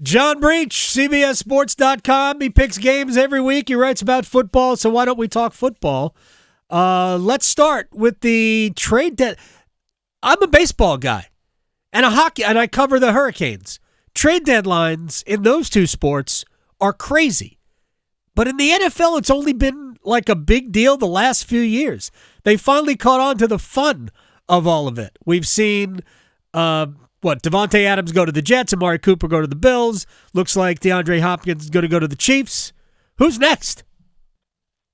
John Breech, CBSSports.com. He picks games every week. He writes about football, so why don't we talk football? Let's start with the trade deadline. I'm a baseball guy and a hockey, and I cover the Hurricanes. Trade deadlines in those two sports are crazy. But in the NFL, it's only been like a big deal the last few years. They finally caught on to the fun of all of it. We've seen Devontae Adams go to the Jets, Amari Cooper go to the Bills. Looks like DeAndre Hopkins is going to go to the Chiefs. Who's next?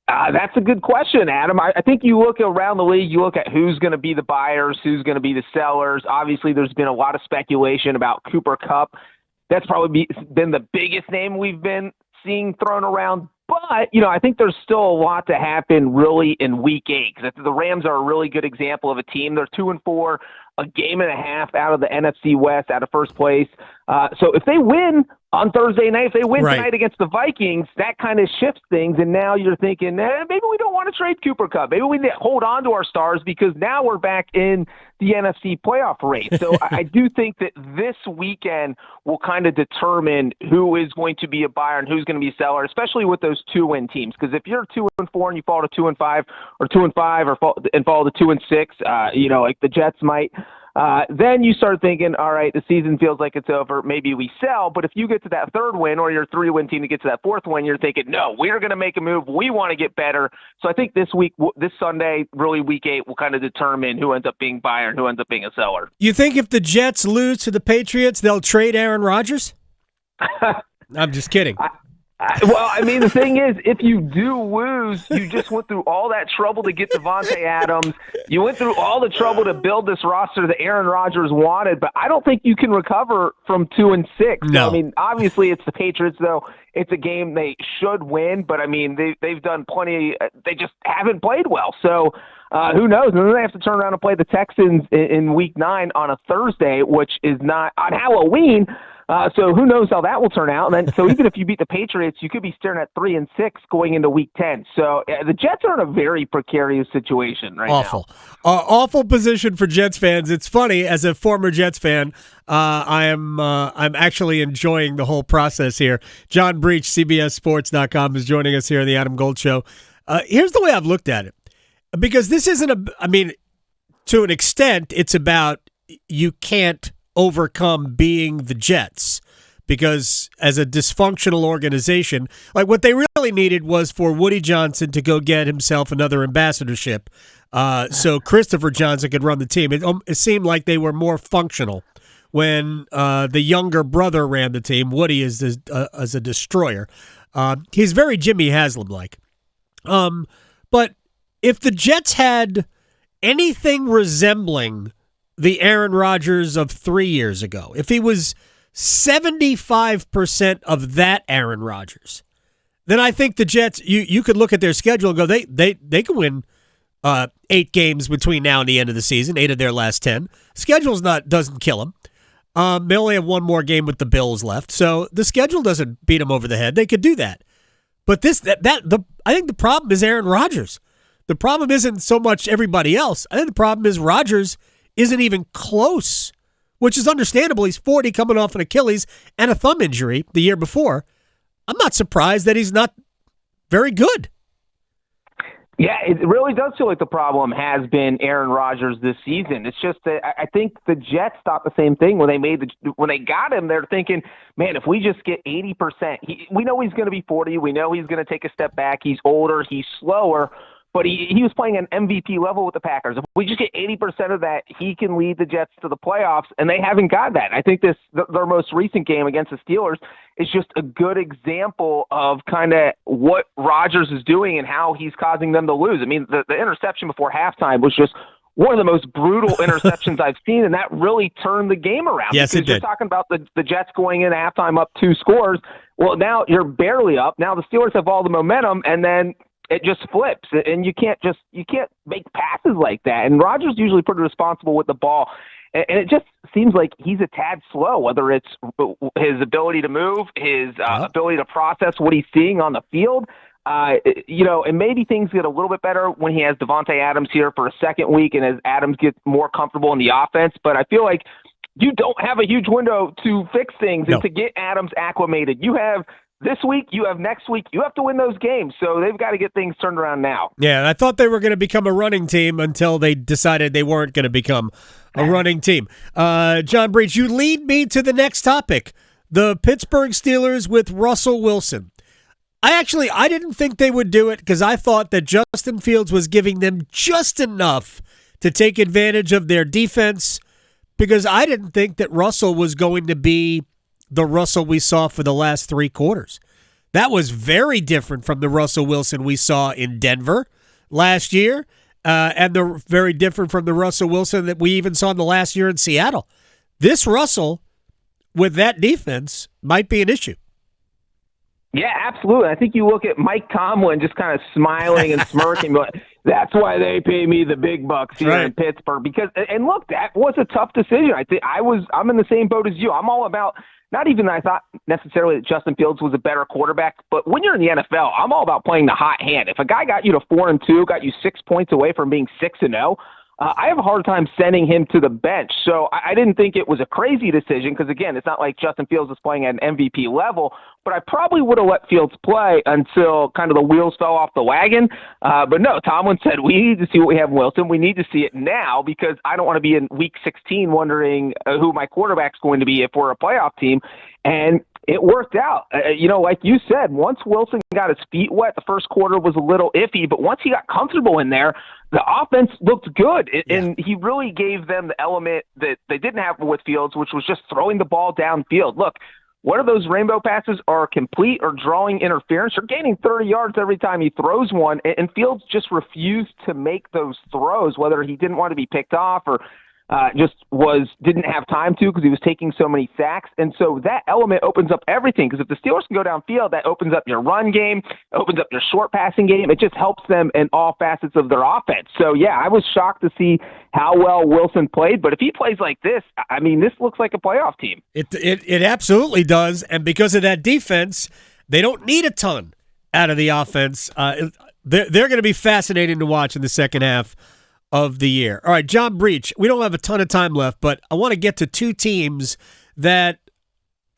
That's a good question, Adam. I think you look around the league, you look at who's going to be the buyers, who's going to be the sellers. Obviously, there's been a lot of speculation about Cooper Kupp. That's probably been the biggest name we've been seeing thrown around. But, I think there's still a lot to happen really in Week 8. Because the Rams are a really good example of a team. They're 2-4, a game and a half out of the NFC West, out of first place. So if they win on Thursday night, if they win tonight against the Vikings, that kind of shifts things. And now you're thinking, maybe we don't want to trade Cooper Kupp. Maybe we need to hold on to our stars because now we're back in the NFC playoff race. So I do think that this weekend will kind of determine who is going to be a buyer and who's going to be a seller, especially with those 2-win teams. Because if you're 2-4 and you fall to 2-5, or 2-5 and fall to 2-6, like the Jets might. Then you start thinking, all right, the season feels like it's over. Maybe we sell. But if you get to that third win or your 3-win team to get to that fourth win, you're thinking, no, we're going to make a move. We want to get better. So I think this Sunday, really Week 8, will kind of determine who ends up being buyer and who ends up being a seller. You think if the Jets lose to the Patriots, they'll trade Aaron Rodgers? I'm just kidding. The thing is, if you do lose, you just went through all that trouble to get Davante Adams. You went through all the trouble to build this roster that Aaron Rodgers wanted, but I don't think you can recover from 2-6. No. Obviously it's the Patriots, though. It's a game they should win, but, they've done plenty. They just haven't played well. So who knows? And then they have to turn around and play the Texans in Week 9 on a Thursday, which is not on Halloween. So who knows how that will turn out? And then, so even if you beat the Patriots, you could be staring at 3-6 going into Week 10. So the Jets are in a very precarious situation right now. Awful position for Jets fans. It's funny, as a former Jets fan, I'm actually enjoying the whole process here. John Breech, CBSSports.com, is joining us here on the Adam Gold Show. Here's the way I've looked at it, because this isn't to an extent, it's about you can't overcome being the Jets, because as a dysfunctional organization, like what they really needed was for Woody Johnson to go get himself another ambassadorship, so Christopher Johnson could run the team. It seemed like they were more functional when the younger brother ran the team. Woody is as a destroyer. He's very Jimmy Haslam-like. But if the Jets had anything resembling the Aaron Rodgers of 3 years ago, if he was 75% of that Aaron Rodgers, then I think the Jets, you could look at their schedule and go, they could win 8 games between now and the end of the season, 8 of their last 10. Schedule's doesn't kill them. They only have one more game with the Bills left, so the schedule doesn't beat them over the head. They could do that. But I think the problem is Aaron Rodgers. The problem isn't so much everybody else. I think the problem is Rodgers isn't even close, which is understandable. He's 40, coming off an Achilles and a thumb injury the year before. I'm not surprised that he's not very good. Yeah, it really does feel like the problem has been Aaron Rodgers this season. It's just that I think the Jets thought the same thing when they got him. They're thinking, man, if we just get 80%, we know he's going to be 40. We know he's going to take a step back. He's older. He's slower. But he was playing an MVP level with the Packers. If we just get 80% of that, he can lead the Jets to the playoffs, and they haven't got that. I think their most recent game against the Steelers is just a good example of kind of what Rodgers is doing and how he's causing them to lose. The interception before halftime was just one of the most brutal interceptions I've seen, and that really turned the game around. Yes, it did. You're talking about the Jets going in at halftime up 2 scores. Well, now you're barely up. Now the Steelers have all the momentum, and then it just flips, and you can't make passes like that. And Rodgers is usually pretty responsible with the ball, and it just seems like he's a tad slow, whether it's his ability to move, his ability to process what he's seeing on the field. And maybe things get a little bit better when he has Davante Adams here for a second week and as Adams gets more comfortable in the offense. But I feel like you don't have a huge window to fix things No. and to get Adams acclimated. You have this week, you have next week, you have to win those games. So they've got to get things turned around now. Yeah, and I thought they were going to become a running team until they decided they weren't going to become a running team. John Breech, you lead me to the next topic, the Pittsburgh Steelers with Russell Wilson. I didn't think they would do it because I thought that Justin Fields was giving them just enough to take advantage of their defense, because I didn't think that Russell was going to be the Russell we saw for the last 3 quarters. That was very different from the Russell Wilson we saw in Denver last year, and they're very different from the Russell Wilson that we even saw in the last year in Seattle. This Russell, with that defense, might be an issue. Yeah, absolutely. I think you look at Mike Tomlin just kind of smiling and smirking, but that's why they pay me the big bucks here in Pittsburgh. Because, and look, that was a tough decision. I'm in the same boat as you. I'm all about, not even that I thought necessarily that Justin Fields was a better quarterback, but when you're in the NFL, I'm all about playing the hot hand. If a guy got you to 4-2, got you 6 points away from being 6-0, I have a hard time sending him to the bench. So I didn't think it was a crazy decision because, again, it's not like Justin Fields is playing at an MVP level, but I probably would have let Fields play until kind of the wheels fell off the wagon. But no, Tomlin said, we need to see what we have in Wilson. We need to see it now because I don't want to be in week 16 wondering who my quarterback's going to be if we're a playoff team. And it worked out. Like you said, once Wilson got his feet wet, the first quarter was a little iffy, but once he got comfortable in there, the offense looked good. And he really gave them the element that they didn't have with Fields, which was just throwing the ball downfield. Look, one of those rainbow passes are complete or drawing interference. You're gaining 30 yards every time he throws one, and Fields just refused to make those throws, whether he didn't want to be picked off or didn't have time to because he was taking so many sacks. And so that element opens up everything, because if the Steelers can go downfield, that opens up your run game, opens up your short passing game. It just helps them in all facets of their offense. So, yeah, I was shocked to see how well Wilson played. But if he plays like this, I mean, this looks like a playoff team. It absolutely does. And because of that defense, they don't need a ton out of the offense. They're going to be fascinating to watch in the second half of the year. All right, John Breech, we don't have a ton of time left, but I want to get to 2 teams that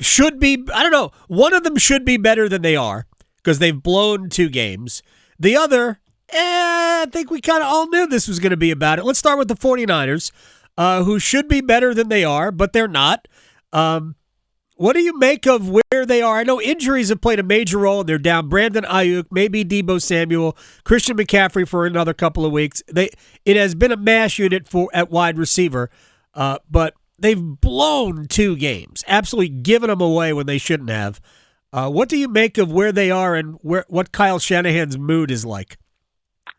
should be, I don't know, one of them should be better than they are because they've blown 2 games. The other, I think we kind of all knew this was going to be about it. Let's start with the 49ers, who should be better than they are, but they're not. What do you make of where they are? I know injuries have played a major role. They're down Brandon Ayuk, maybe Deebo Samuel, Christian McCaffrey for another couple of weeks. It has been a mash unit at wide receiver, but they've blown 2 games, absolutely given them away when they shouldn't have. What do you make of where they are and what Kyle Shanahan's mood is like?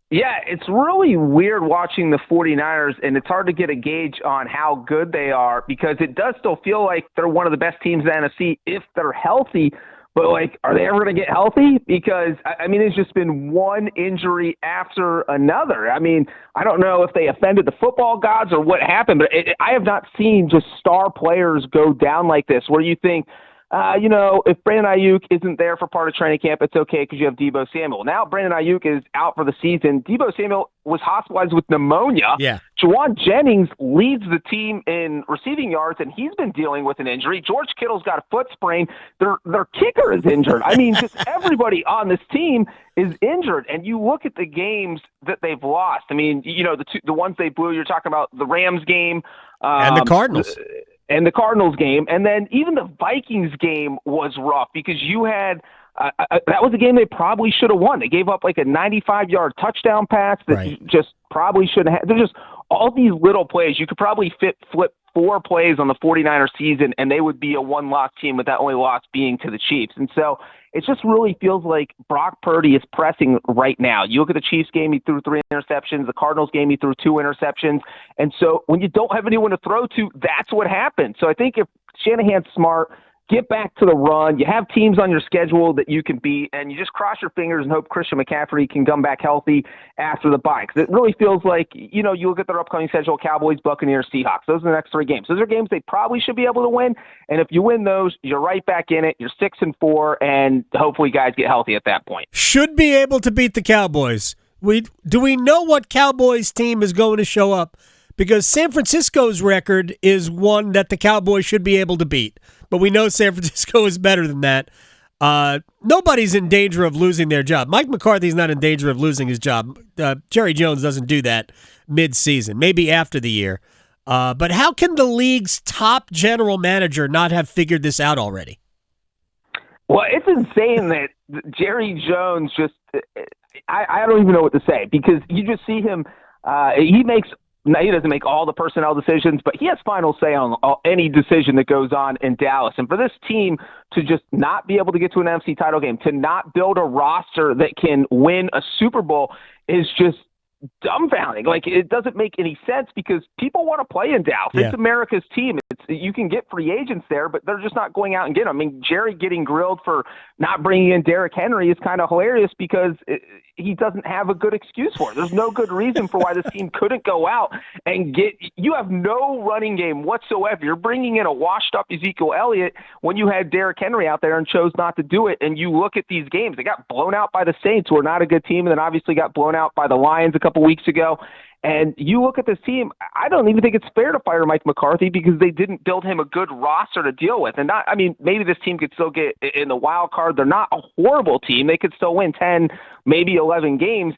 Yeah, it's really weird watching the 49ers, and it's hard to get a gauge on how good they are because it does still feel like they're one of the best teams in the NFC if they're healthy. But, are they ever going to get healthy? Because, it's just been one injury after another. I don't know if they offended the football gods or what happened, but I have not seen just star players go down like this where you think, if Brandon Ayuk isn't there for part of training camp, it's okay because you have Deebo Samuel. Now Brandon Ayuk is out for the season. Deebo Samuel was hospitalized with pneumonia. Yeah. Juwan Jennings leads the team in receiving yards, and he's been dealing with an injury. George Kittle's got a foot sprain. Their kicker is injured. Just everybody on this team is injured. And you look at the games that they've lost. The ones they blew, you're talking about the Rams game. And the Cardinals. And the Cardinals game, and then even the Vikings game was rough because you had that was a game they probably should have won. They gave up like a 95-yard touchdown pass that just probably shouldn't have. They're just all these little plays. You could probably flip 4 plays on the 49ers season, and they would be a 1-loss team with that only loss being to the Chiefs. And so it just really feels like Brock Purdy is pressing right now. You look at the Chiefs game, he threw 3 interceptions. The Cardinals game, he threw 2 interceptions. And so when you don't have anyone to throw to, that's what happens. So I think if Shanahan's smart, get back to the run. You have teams on your schedule that you can beat, and you just cross your fingers and hope Christian McCaffrey can come back healthy after the bye. Because it really feels like, you look at their upcoming schedule, Cowboys, Buccaneers, Seahawks. Those are the next 3 games. Those are games they probably should be able to win. And if you win those, you're right back in it. You're 6-4, and hopefully guys get healthy at that point. Should be able to beat the Cowboys. Do we know what Cowboys team is going to show up because San Francisco's record is one that the Cowboys should be able to beat. But we know San Francisco is better than that. Nobody's in danger of losing their job. Mike McCarthy's not in danger of losing his job. Jerry Jones doesn't do that mid-season, maybe after the year. But how can the league's top general manager not have figured this out already? Well, it's insane that Jerry Jones just I don't even know what to say, because you just see him. He doesn't make all the personnel decisions, but he has final say on any decision that goes on in Dallas. And for this team to just not be able to get to an NFC title game, to not build a roster that can win a Super Bowl is just dumbfounding. Like, it doesn't make any sense, because people want to play in Dallas. Yeah. It's America's team. You can get free agents there, but they're just not going out and getting them. I mean, Jerry getting grilled for not bringing in Derrick Henry is kind of hilarious, because he doesn't have a good excuse for it. There's no good reason for why this team couldn't go out and get – you have no running game whatsoever. You're bringing in a washed-up Ezekiel Elliott when you had Derrick Henry out there and chose not to do it. And you look at these games. They got blown out by the Saints, who are not a good team, and then obviously got blown out by the Lions a couple weeks ago. And you look at this team, I don't even think it's fair to fire Mike McCarthy, because they didn't build him a good roster to deal with. And maybe this team could still get in the wild card. They're not a horrible team. They could still win 10, maybe 11 games.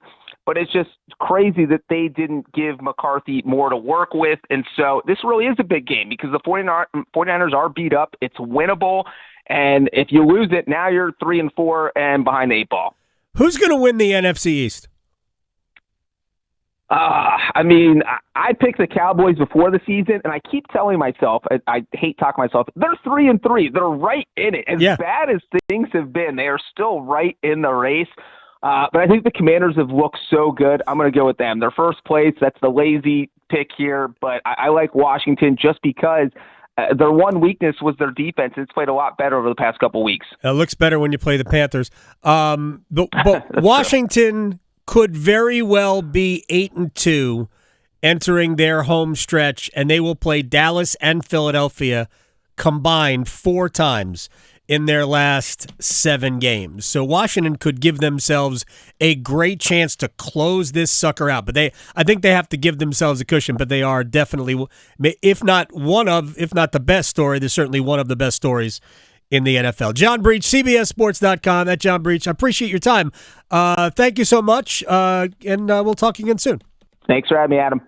But it's just crazy that they didn't give McCarthy more to work with. And so this really is a big game, because the 49ers are beat up. It's winnable. And if you lose it, now you're 3-4 and behind the 8 ball. Who's going to win the NFC East? I picked the Cowboys before the season, and I keep telling myself, I hate talking myself, they're 3-3. They're right in it. As bad as things have been, they are still right in the race. But I think the Commanders have looked so good. I'm going to go with them. They're first place. That's the lazy pick here, but I like Washington just because their one weakness was their defense. It's played a lot better over the past couple weeks. It looks better when you play the Panthers. But Washington could very well be 8-2 entering their home stretch, and they will play Dallas and Philadelphia combined 4 times in their last 7 games. So Washington could give themselves a great chance to close this sucker out. But I think they have to give themselves a cushion, but they are definitely, if not the best story, they're certainly one of the best stories in the NFL. John Breech, CBSSports.com. That's John Breech. I appreciate your time. Thank you so much, and we'll talk again soon. Thanks for having me, Adam.